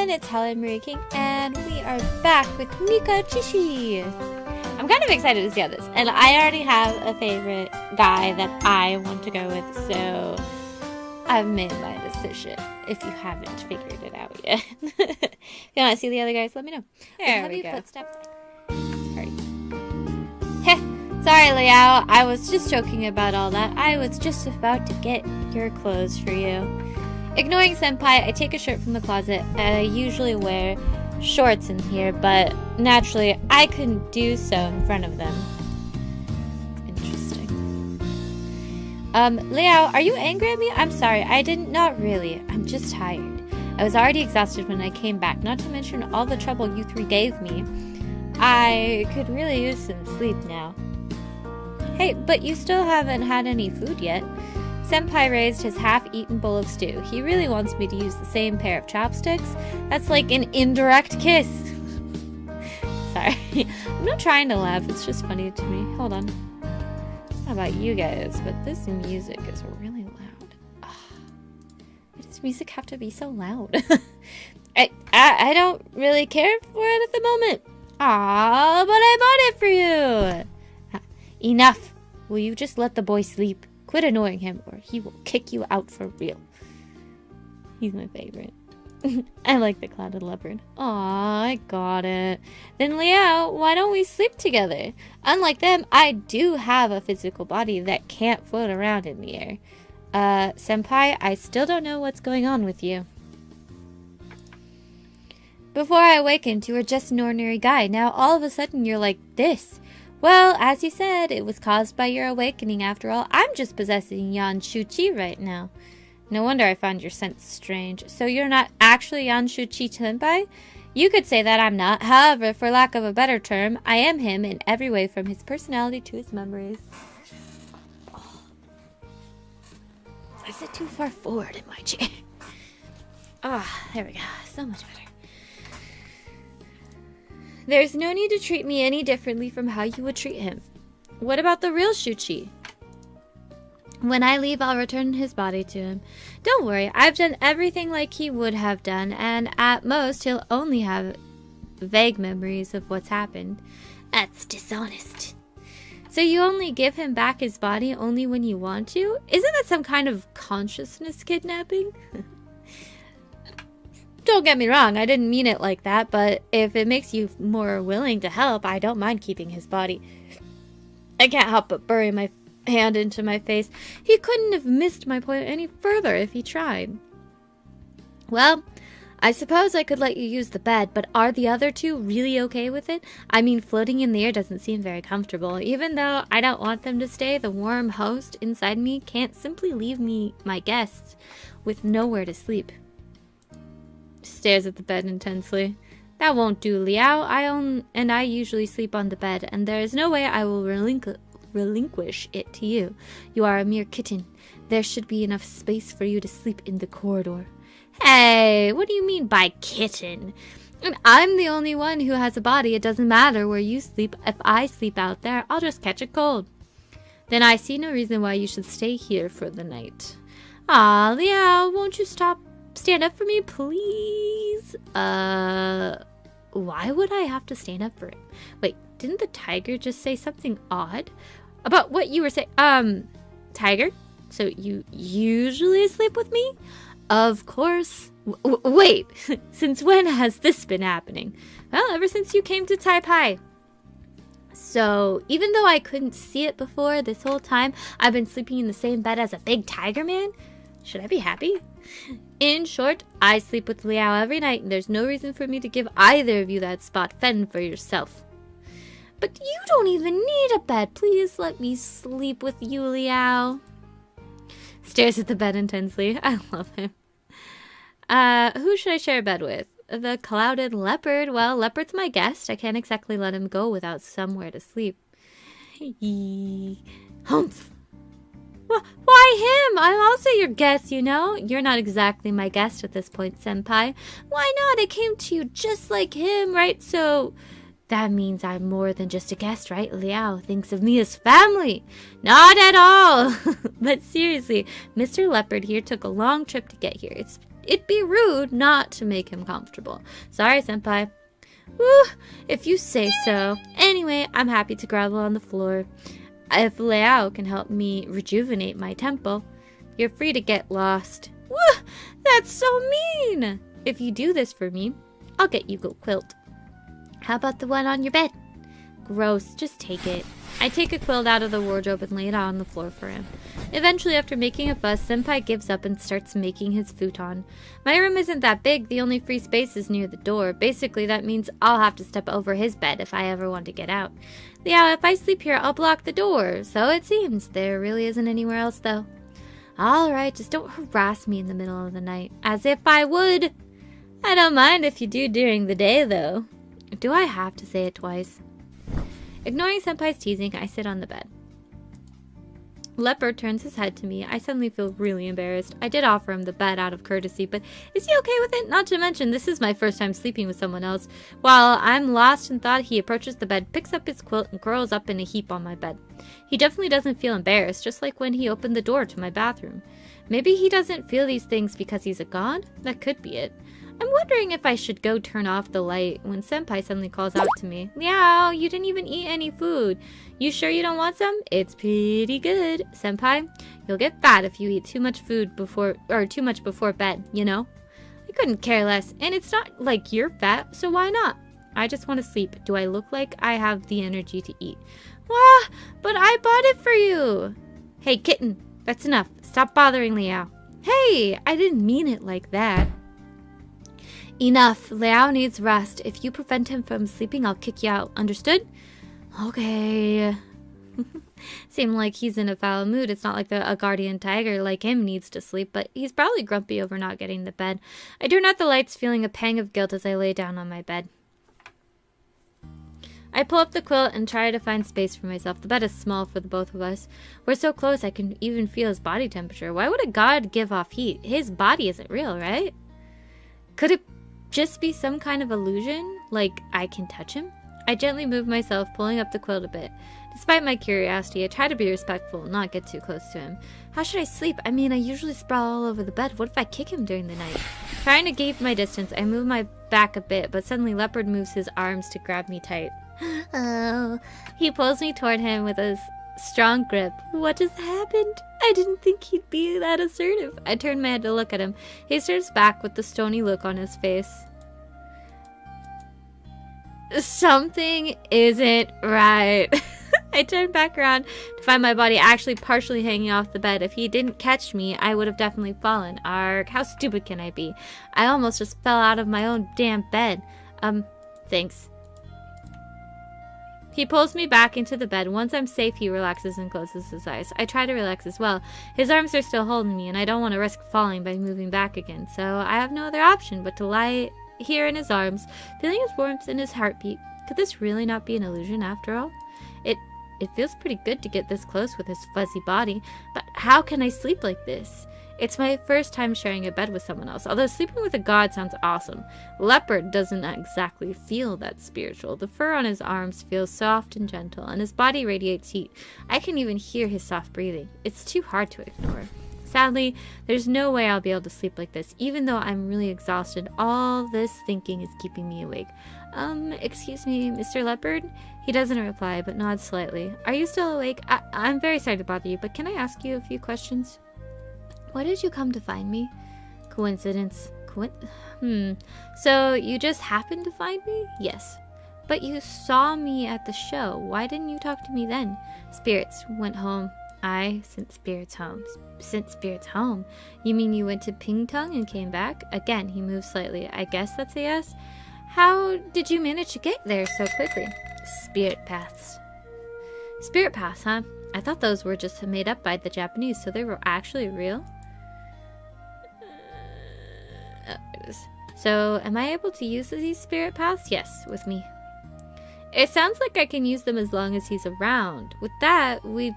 everyone, it's Helen Marie King, and we are back with Nekojishi. I'm kind of excited to see how this, and I already have a favorite guy that I want to go with, so I've made my decision, if you haven't figured it out yet. If you want to see the other guys, let me know. There we go. Footsteps. Sorry. Sorry, Liao, I was just joking about all that. I was just about to get your clothes for you. Ignoring Senpai, I take a shirt from the closet. I usually wear shorts in here, but naturally, I couldn't do so in front of them. Interesting. Liao, are you angry at me? I'm sorry, not really. I'm just tired. I was already exhausted when I came back, not to mention all the trouble you three gave me. I could really use some sleep now. Hey, but you still haven't had any food yet. Senpai raised his half-eaten bowl of stew. He really wants me to use the same pair of chopsticks. That's like an indirect kiss. Sorry. I'm not trying to laugh. It's just funny to me. Hold on. I don't know about you guys, but this music is really loud. Why does music have to be so loud? I don't really care for it at the moment. But I bought it for you. Enough. Will you just let the boy sleep? Quit annoying him, or he will kick you out for real. He's my favorite. I like the clouded leopard. Aw, I got it. Then Liao, why don't we sleep together? Unlike them, I do have a physical body that can't float around in the air. Senpai, I still don't know what's going on with you. Before I awakened, you were just an ordinary guy. Now all of a sudden you're like this. Well, as you said, it was caused by your awakening after all. I'm just possessing Yan Shuchi right now. No wonder I found your sense strange. So you're not actually Yan Shuchi Senpai? You could say that I'm not. However, for lack of a better term, I am him in every way from his personality to his memories. Oh. I sit too far forward in my chair. There we go. So much better. There's no need to treat me any differently from how you would treat him. What about the real Shuchi? When I leave, I'll return his body to him. Don't worry, I've done everything like he would have done, and at most, he'll only have vague memories of what's happened. That's dishonest. So you only give him back his body only when you want to? Isn't that some kind of consciousness kidnapping? Don't get me wrong, I didn't mean it like that, but if it makes you more willing to help, I don't mind keeping his body. I can't help but bury my hand into my face. He couldn't have missed my point any further if he tried. Well, I suppose I could let you use the bed, but are the other two really okay with it? I mean, floating in the air doesn't seem very comfortable. Even though I don't want them to stay, the warm host inside me can't simply leave me, my guests, with nowhere to sleep. Stares at the bed intensely. That won't do, Liao. I usually sleep on the bed, and there is no way I will relinquish it to you. You are a mere kitten. There should be enough space for you to sleep in the corridor. Hey, what do you mean by kitten? And I'm the only one who has a body. It doesn't matter where you sleep. If I sleep out there, I'll just catch a cold. Then I see no reason why you should stay here for the night. Liao, won't you stand up for me, please? Why would I have to stand up for him? Wait, didn't the tiger just say something odd about what you were saying? Tiger? So you usually sleep with me? Of course. Wait, since when has this been happening? Well, ever since you came to Taipei. So, even though I couldn't see it before, this whole time I've been sleeping in the same bed as a big tiger man? Should I be happy? In short, I sleep with Liao every night, and there's no reason for me to give either of you that spot. Fend for yourself. But you don't even need a bed. Please let me sleep with you, Liao. Stares at the bed intensely. I love him. Who should I share a bed with? The clouded leopard. Well, leopard's my guest. I can't exactly let him go without somewhere to sleep. Humph. Why him? I'm also your guest, you know. You're not exactly my guest at this point, Senpai. Why not? I came to you just like him, right? So that means I'm more than just a guest, right? Liao thinks of me as family. Not at all. But seriously, Mr. Leopard here took a long trip to get here. It'd be rude not to make him comfortable. Sorry, senpai. Woo, if you say so. Anyway, I'm happy to grovel on the floor. If Liao can help me rejuvenate my tempo, you're free to get lost. Woo, that's so mean. If you do this for me, I'll get you a quilt. How about the one on your bed? Gross, just take it. I take a quilt out of the wardrobe and lay it out on the floor for him. Eventually, after making a fuss, Senpai gives up and starts making his futon. My room isn't that big, the only free space is near the door. Basically, that means I'll have to step over his bed if I ever want to get out. Yeah, if I sleep here, I'll block the door. So it seems. There really isn't anywhere else, though. Alright, just don't harass me in the middle of the night. As if I would! I don't mind if you do during the day, though. Do I have to say it twice? Ignoring Senpai's teasing, I sit on the bed. Leopard turns his head to me. I suddenly feel really embarrassed. I did offer him the bed out of courtesy, but is he okay with it? Not to mention, this is my first time sleeping with someone else. While I'm lost in thought, he approaches the bed, picks up his quilt, and curls up in a heap on my bed. He definitely doesn't feel embarrassed, just like when he opened the door to my bathroom. Maybe he doesn't feel these things because he's a god? That could be it. I'm wondering if I should go turn off the light when Senpai suddenly calls out to me. Meow, you didn't even eat any food. You sure you don't want some? It's pretty good. Senpai, you'll get fat if you eat too much before bed, you know? I couldn't care less, and it's not like you're fat, so why not? I just want to sleep. Do I look like I have the energy to eat? Wah, but I bought it for you. Hey, kitten, that's enough. Stop bothering Liao. Hey, I didn't mean it like that. Enough. Liao needs rest. If you prevent him from sleeping, I'll kick you out. Understood? Okay. Seem like he's in a foul mood. It's not like a guardian tiger like him needs to sleep, but he's probably grumpy over not getting the bed. I turn out the lights, feeling a pang of guilt as I lay down on my bed. I pull up the quilt and try to find space for myself. The bed is small for the both of us. We're so close I can even feel his body temperature. Why would a god give off heat? His body isn't real, right? Could it just be some kind of illusion? Like I can touch him? I gently move myself, pulling up the quilt a bit. Despite my curiosity, I try to be respectful and not get too close to him. How should I sleep? I mean, I usually sprawl all over the bed. What if I kick him during the night? Trying to keep my distance, I move my back a bit, but suddenly Leopard moves his arms to grab me tight. Oh, he pulls me toward him with a strong grip. What just happened? I didn't think he'd be that assertive. I turn my head to look at him. He stares back with the stony look on his face. Something isn't right. I turn back around to find my body actually partially hanging off the bed. If he didn't catch me, I would have definitely fallen. Arg, how stupid can I be? I almost just fell out of my own damn bed. Thanks. He pulls me back into the bed. Once I'm safe, he relaxes and closes his eyes. I try to relax as well. His arms are still holding me, and I don't want to risk falling by moving back again, so I have no other option but to lie here in his arms, feeling his warmth and his heartbeat. Could this really not be an illusion after all? It feels pretty good to get this close with his fuzzy body, but how can I sleep like this? It's my first time sharing a bed with someone else, although sleeping with a god sounds awesome. Leopard doesn't exactly feel that spiritual. The fur on his arms feels soft and gentle, and his body radiates heat. I can even hear his soft breathing. It's too hard to ignore. Sadly, there's no way I'll be able to sleep like this, even though I'm really exhausted. All this thinking is keeping me awake. Excuse me, Mr. Leopard? He doesn't reply, but nods slightly. Are you still awake? I'm very sorry to bother you, but can I ask you a few questions? Why did you come to find me? Coincidence. So you just happened to find me? Yes. But you saw me at the show. Why didn't you talk to me then? Spirits went home. I sent spirits home. Sent spirits home? You mean you went to Pingtung and came back? Again, he moved slightly. I guess that's a yes. How did you manage to get there so quickly? Spirit paths. Spirit paths, huh? I thought those were just made up by the Japanese, so they were actually real? So, am I able to use these spirit paths? Yes, with me. It sounds like I can use them as long as he's around. With that, we'd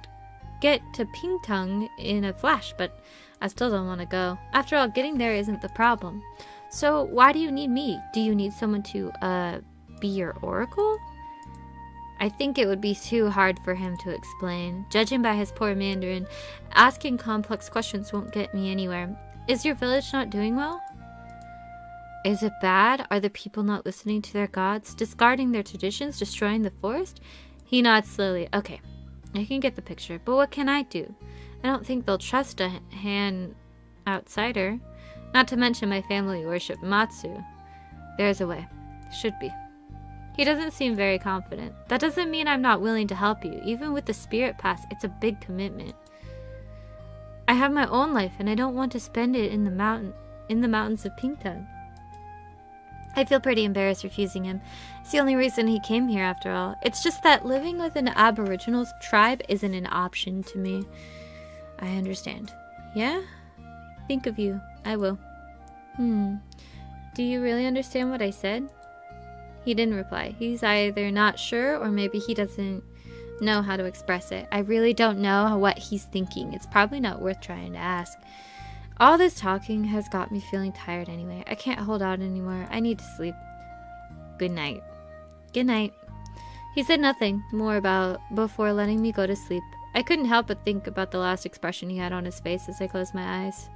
get to Pingtung in a flash, but I still don't want to go. After all, getting there isn't the problem. So, why do you need me? Do you need someone to, be your oracle? I think it would be too hard for him to explain. Judging by his poor Mandarin, asking complex questions won't get me anywhere. Is your village not doing well? Is it bad? Are the people not listening to their gods, discarding their traditions, destroying the forest? He nods slowly. Okay, I can get the picture, but what can I do? I don't think they'll trust a Han outsider. Not to mention my family worship Matsu. There's a way. Should be. He doesn't seem very confident. That doesn't mean I'm not willing to help you. Even with the spirit pass, it's a big commitment. I have my own life, and I don't want to spend it in the mountains of Pinktown. I feel pretty embarrassed refusing him. It's the only reason he came here, after all. It's just that living with an Aboriginal tribe isn't an option to me. I understand. Yeah? Think of you. I will. Do you really understand what I said? He didn't reply. He's either not sure or maybe he doesn't know how to express it. I really don't know what he's thinking. It's probably not worth trying to ask. All this talking has got me feeling tired anyway. I can't hold out anymore. I need to sleep. Good night. Good night. He said nothing more before letting me go to sleep. I couldn't help but think about the last expression he had on his face as I closed my eyes.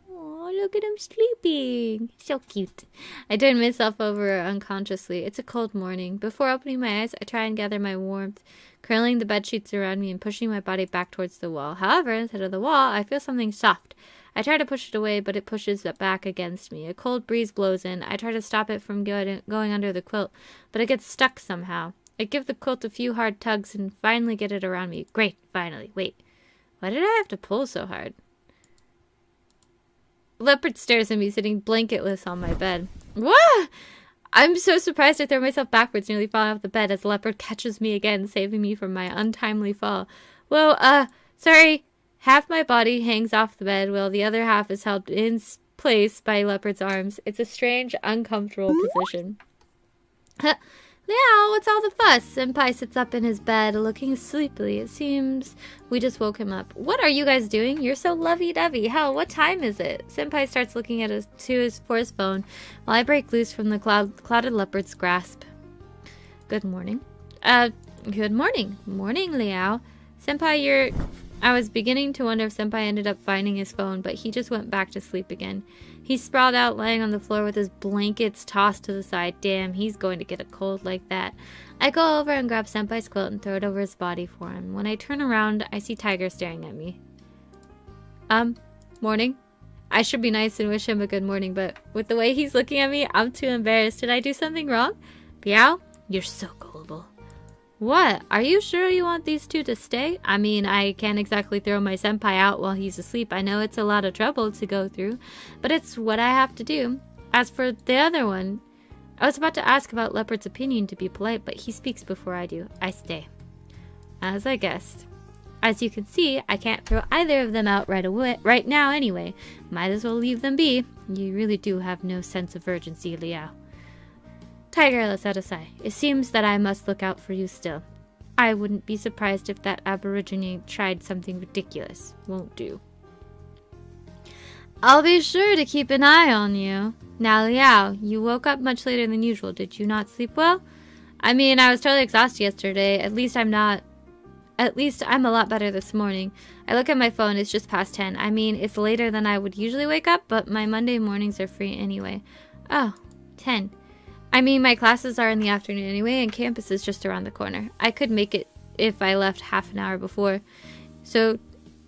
Oh, look at him sleeping. So cute. I turned myself over unconsciously. It's a cold morning. Before opening my eyes, I try and gather my warmth, curling the bedsheets around me and pushing my body back towards the wall. However, instead of the wall, I feel something soft. I try to push it away, but it pushes it back against me. A cold breeze blows in. I try to stop it from going under the quilt, but it gets stuck somehow. I give the quilt a few hard tugs and finally get it around me. Great, finally. Wait, why did I have to pull so hard? Leopard stares at me, sitting blanketless on my bed. What? I'm so surprised I throw myself backwards, nearly falling off the bed as the leopard catches me again, saving me from my untimely fall. Whoa, sorry. Half my body hangs off the bed while the other half is held in place by leopard's arms. It's a strange, uncomfortable position. Now, what's all the fuss? Senpai sits up in his bed, looking sleepily. It seems we just woke him up. What are you guys doing? You're so lovey-dovey. Hell, what time is it? Senpai starts looking at for his phone, while I break loose from the clouded leopard's grasp. Good morning. Good morning. Morning, Liao. Senpai, I was beginning to wonder if Senpai ended up finding his phone, but he just went back to sleep again. He sprawled out, laying on the floor with his blankets tossed to the side. Damn, he's going to get a cold like that. I go over and grab Senpai's quilt and throw it over his body for him. When I turn around, I see Tiger staring at me. Morning. I should be nice and wish him a good morning, but with the way he's looking at me, I'm too embarrassed. Did I do something wrong? Biao, you're so gullible. What? Are you sure you want these two to stay? I mean, I can't exactly throw my senpai out while he's asleep. I know it's a lot of trouble to go through, but it's what I have to do. As for the other one, I was about to ask about Leopard's opinion to be polite, but he speaks before I do. I stay. As I guessed. As you can see, I can't throw either of them out right now anyway. Might as well leave them be. You really do have no sense of urgency, Liao. Tiger lets out a sigh. It seems that I must look out for you still. I wouldn't be surprised if that aborigine tried something ridiculous. Won't do. I'll be sure to keep an eye on you. Now, Liao, you woke up much later than usual. Did you not sleep well? I mean, I was totally exhausted yesterday. At least I'm a lot better this morning. I look at my phone. It's just past 10. I mean, it's later than I would usually wake up, but my Monday mornings are free anyway. Oh, 10. I mean, my classes are in the afternoon anyway, and campus is just around the corner. I could make it if I left half an hour before. So,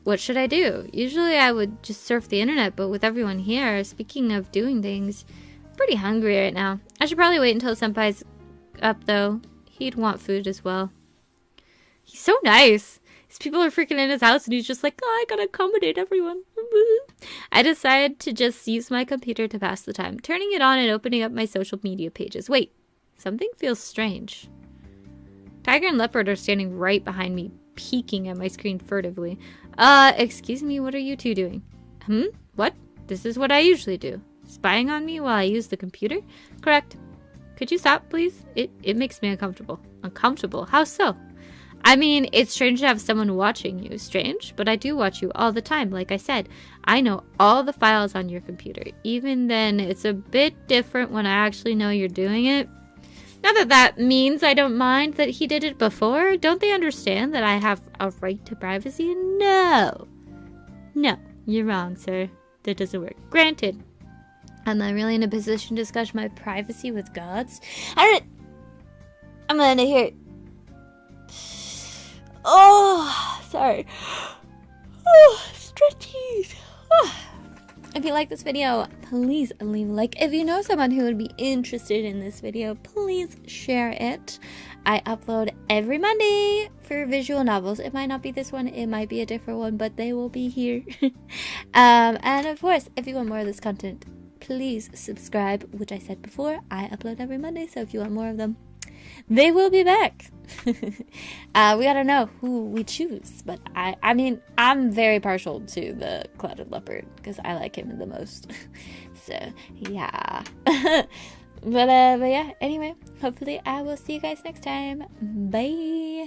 what should I do? Usually I would just surf the internet, but with everyone here, speaking of doing things, I'm pretty hungry right now. I should probably wait until Senpai's up, though. He'd want food as well. He's so nice. These people are freaking in his house, and he's just like, oh, I gotta accommodate everyone. I decided to just use my computer to pass the time, turning it on and opening up my social media pages. Wait, something feels strange. Tiger and Leopard are standing right behind me, peeking at my screen furtively. Excuse me, what are you two doing? What? This is what I usually do. Spying on me while I use the computer? Correct. Could you stop, please? It makes me uncomfortable. Uncomfortable? How so? I mean, it's strange to have someone watching you. Strange, but I do watch you all the time. Like I said, I know all the files on your computer. Even then, it's a bit different when I actually know you're doing it. Not that means I don't mind that he did it before. Don't they understand that I have a right to privacy? No. No, you're wrong, sir. That doesn't work. Granted, Am I really in a position to discuss my privacy with gods? I'm gonna hear. Oh, sorry. Oh, stretchies. Oh. If you like this video, please leave a like. If you know someone who would be interested in this video, please share it. I upload every Monday for visual novels. It might not be this one, it might be a different one, but they will be here. And of course, if you want more of this content, please subscribe, which I said before. I upload every Monday, so if you want more of them, they will be back. We gotta know who we choose, but I mean, I'm very partial to the clouded leopard because I like him the most. So yeah. But yeah, anyway, hopefully I will see you guys next time. Bye.